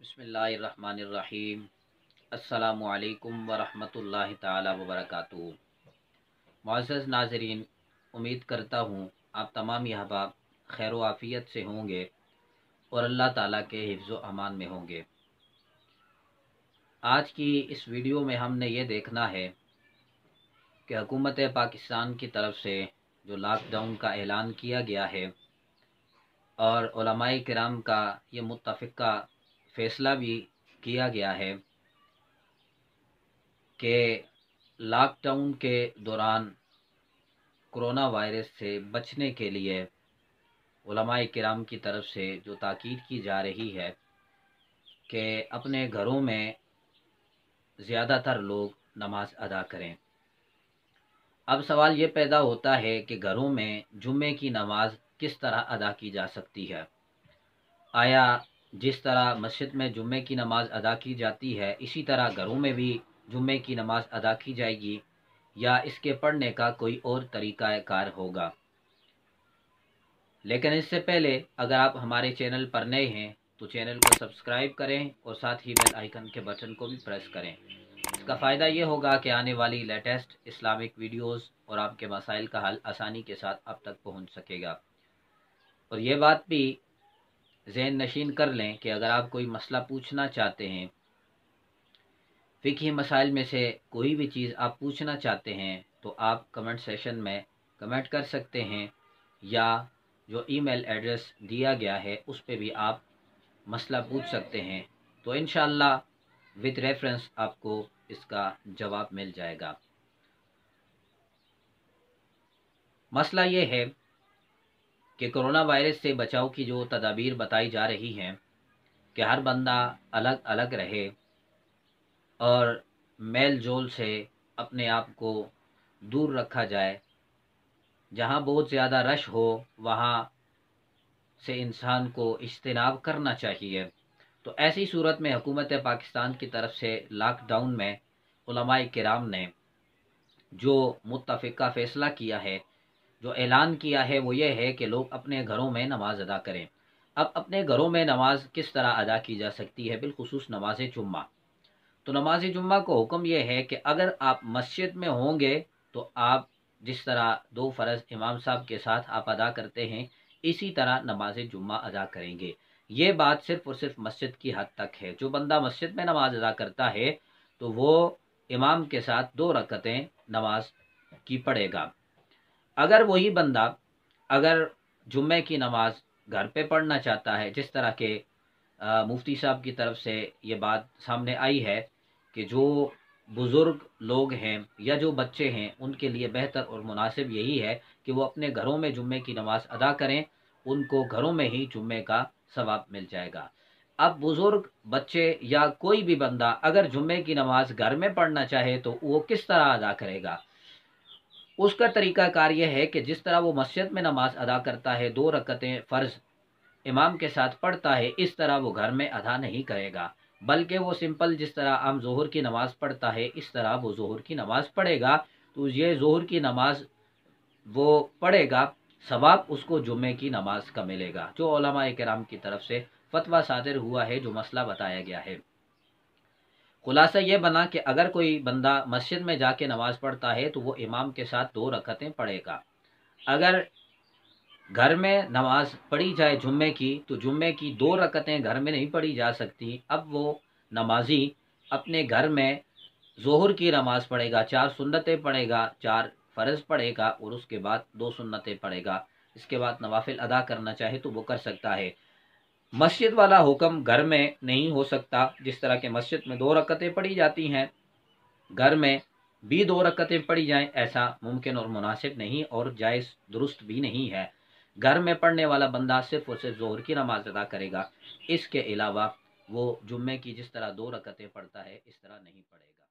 बिस्मिल्लाहिर्रहमानिर्रहीम। अस्सलामुअलैकुम वरहमतुल्लाहि ताला वबरकातुहू। मुअज़्ज़ज़ नाज़रीन, उम्मीद करता हूँ आप तमाम अहबाब खैर व आफ़ियत से होंगे और अल्लाह ताला के हिफ्ज़ व अमान में होंगे। आज की इस वीडियो में हमने ये देखना है कि हुकूमत पाकिस्तान की तरफ से जो लॉकडाउन का ऐलान किया गया है और उलमाए किराम का ये मुत्तफ़िक़ा फ़ैसला भी किया गया है कि लॉकडाउन के दौरान कोरोना वायरस से बचने के लिए उलमाए किराम की तरफ से जो ताकीद की जा रही है कि अपने घरों में ज़्यादातर लोग नमाज अदा करें। अब सवाल ये पैदा होता है कि घरों में जुम्मे की नमाज किस तरह अदा की जा सकती है। आया जिस तरह मस्जिद में जुम्मे की नमाज अदा की जाती है इसी तरह घरों में भी जुम्मे की नमाज अदा की जाएगी या इसके पढ़ने का कोई और तरीक़ा कार होगा। लेकिन इससे पहले अगर आप हमारे चैनल पर नए हैं तो चैनल को सब्सक्राइब करें और साथ ही बेल आइकन के बटन को भी प्रेस करें। इसका फ़ायदा ये होगा कि आने वाली लेटेस्ट इस्लामिक वीडियोस और आपके मसाइल का हल आसानी के साथ आप तक पहुंच सकेगा। और ये बात भी ज़हन नशीन कर लें कि अगर आप कोई मसला पूछना चाहते हैं, फ़िक़ही मसाइल में से कोई भी चीज़ आप पूछना चाहते हैं तो आप कमेंट सेशन में कमेंट कर सकते हैं या जो ईमेल एड्रेस दिया गया है उस पे भी आप मसला पूछ सकते हैं। तो इंशाअल्लाह विद रेफरेंस आपको इसका जवाब मिल जाएगा। मसला ये है कि कोरोना वायरस से बचाव की जो तदाबीर बताई जा रही हैं कि हर बंदा अलग अलग रहे और मेल जोल से अपने आप को दूर रखा जाए। जहाँ बहुत ज़्यादा रश हो वहाँ से इंसान को इज्तिनाब करना चाहिए। तो ऐसी सूरत में हुकूमत पाकिस्तान की तरफ से लॉकडाउन में उलमाए किराम ने जो मुत्तफ़िक़ा फ़ैसला किया है, जो ऐलान किया है वो ये है कि लोग अपने घरों में नमाज अदा करें। अब अपने घरों में नमाज किस तरह अदा की जा सकती है, बिलखुसूस नमाज जुम्मा। तो नमाज जुम्मा को हुक्म यह है कि अगर आप मस्जिद में होंगे तो आप जिस तरह दो फ़र्ज़ इमाम साहब के साथ आप अदा करते हैं इसी तरह नमाज जुम्मा अदा करेंगे। ये बात सिर्फ़ और सिर्फ मस्जिद की हद तक है। जो बंदा मस्जिद में नमाज अदा करता है तो वो इमाम के साथ 2 रकअतें नमाज की पढ़ेगा। अगर वही बंदा अगर जुम्मे की नमाज घर पे पढ़ना चाहता है, जिस तरह के मुफ्ती साहब की तरफ से ये बात सामने आई है कि जो बुज़ुर्ग लोग हैं या जो बच्चे हैं उनके लिए बेहतर और मुनासिब यही है कि वो अपने घरों में जुम्मे की नमाज अदा करें, उनको घरों में ही जुम्मे का सवाब मिल जाएगा। अब बुज़ुर्ग, बच्चे या कोई भी बंदा अगर जुम्मे की नमाज घर में पढ़ना चाहे तो वो किस तरह अदा करेगा। उसका तरीका कार यह है कि जिस तरह वो मस्जिद में नमाज अदा करता है, 2 रकअतें फ़र्ज़ इमाम के साथ पढ़ता है, इस तरह वो घर में अदा नहीं करेगा, बल्कि वो सिंपल जिस तरह हम ज़ोहर की नमाज़ पढ़ता है इस तरह वो ज़ोहर की नमाज़ पढ़ेगा। तो ये ज़ोहर की नमाज वो पढ़ेगा, सवाब उसको जुम्मे की नमाज का मिलेगा। जो उलमाए किराम की तरफ से फतवा सादिर हुआ है, जो मसला बताया गया है, खुलासा ये बना कि अगर कोई बंदा मस्जिद में जाके नमाज पढ़ता है तो वो इमाम के साथ 2 रकअतें पढ़ेगा। अगर घर में नमाज पढ़ी जाए जुम्मे की तो जुम्मे की 2 रकअतें घर में नहीं पढ़ी जा सकती। अब वो नमाजी अपने घर में ज़ोहर की नमाज पढ़ेगा, 4 सुन्नतें पढ़ेगा, 4 फ़र्ज़ पढ़ेगा और उसके बाद 2 सुन्नतें पढ़ेगा। इसके बाद नवाफिल अदा करना चाहे तो वो कर सकता है। मस्जिद वाला हुक्म घर में नहीं हो सकता। जिस तरह के मस्जिद में 2 रकअतें पढ़ी जाती हैं, घर में भी 2 रकअतें पढ़ी जाएं, ऐसा मुमकिन और मुनासिब नहीं और जायज़ दुरुस्त भी नहीं है। घर में पढ़ने वाला बंदा सिर्फ़ और सिर्फ ज़ोहर की नमाज अदा करेगा। इसके अलावा वो जुम्मे की जिस तरह 2 रकअतें पढ़ता है इस तरह नहीं पढ़ेगा।